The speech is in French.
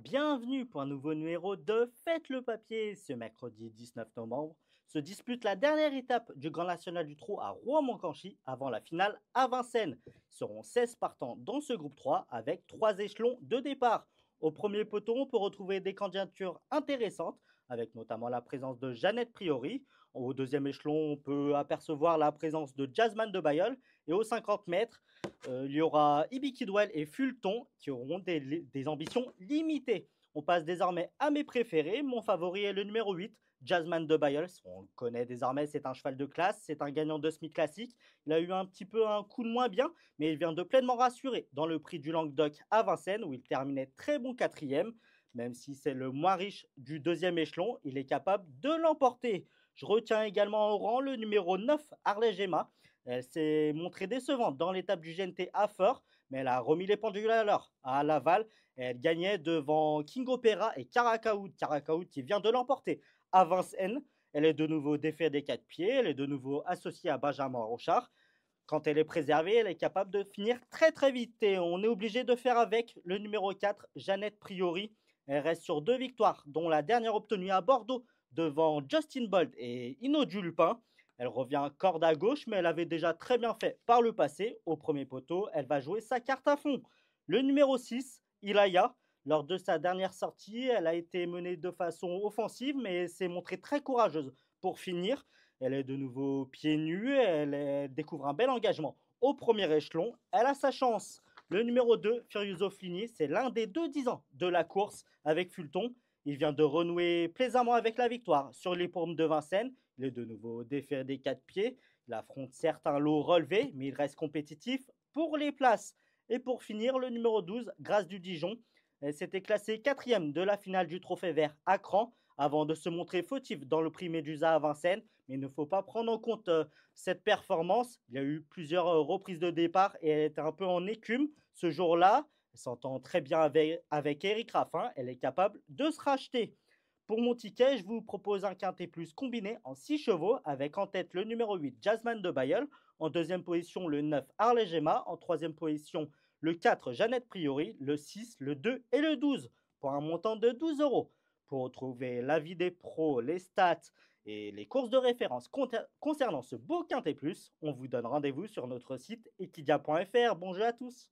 Bienvenue pour un nouveau numéro de Faites le papier. Ce mercredi 19 novembre se dispute la dernière étape du Grand National du Trot à Rouen-Moncanchy avant la finale à Vincennes. Ils seront 16 partants dans ce groupe 3 avec 3 échelons de départ. Au premier peloton, on peut retrouver des candidatures intéressantes avec notamment la présence de Jeannette Priori. Au deuxième échelon, on peut apercevoir la présence de Jasmine de Bayeul. Et aux 50 mètres, il y aura Ibi Kidwell et Fulton qui auront des ambitions limitées. On passe désormais à mes préférés. Mon favori est le numéro 8, Jasmine de Bayels. On le connaît désormais, c'est un cheval de classe, c'est un gagnant de semi classique. Il a eu un petit peu un coup de moins bien, mais il vient de pleinement rassurer dans le prix du Languedoc à Vincennes où il terminait très bon quatrième. Même si c'est le moins riche du deuxième échelon, il est capable de l'emporter. Je retiens également au rang le numéro 9, Harley Gemma. Elle s'est montrée décevante dans l'étape du GNT à Feur, mais elle a remis les pendules à l'heure à Laval. Elle gagnait devant King Opera et Caracaoud. Caracaoud qui vient de l'emporter à Vincennes. Elle est de nouveau défaite des 4 pieds. Elle est de nouveau associée à Benjamin Rochard. Quand elle est préservée, elle est capable de finir très très vite. Et on est obligé de faire avec le numéro 4, Jeannette Priori. Elle reste sur 2 victoires, dont la dernière obtenue à Bordeaux devant Justin Bolt et Ino Dulpin. Elle revient corde à gauche, mais elle avait déjà très bien fait par le passé. Au premier poteau, elle va jouer sa carte à fond. Le numéro 6, Ilaya, lors de sa dernière sortie, elle a été menée de façon offensive, mais s'est montrée très courageuse pour finir. Elle est de nouveau pieds nus, elle découvre un bel engagement au premier échelon. Elle a sa chance. Le numéro 2, Furioso Flini, c'est l'un des 2 10 ans de la course avec Fulton. Il vient de renouer plaisamment avec la victoire sur les paumes de Vincennes. Il est de nouveau défait des 4 pieds. Il affronte certes un lot relevé, mais il reste compétitif pour les places. Et pour finir, le numéro 12, Grâce du Dijon, s'était classé quatrième de la finale du Trophée Vert à Cran avant de se montrer fautif dans le prix Médusa à Vincennes. Mais il ne faut pas prendre en compte cette performance. Il y a eu plusieurs reprises de départ et elle était un peu en écume ce jour-là. Elle s'entend très bien avec Eric Raffin. Elle est capable de se racheter. Pour mon ticket, je vous propose un quintet plus combiné en 6 chevaux avec en tête le numéro 8, Jasmine de Bayeul. En deuxième position, le 9, Harley Gemma. En troisième position, le 4, Jeannette Priori. Le 6, le 2 et le 12 pour un montant de 12 euros. Pour retrouver l'avis des pros, les stats et les courses de référence concernant ce beau quintet plus, on vous donne rendez-vous sur notre site equidia.fr. Bon jeu à tous!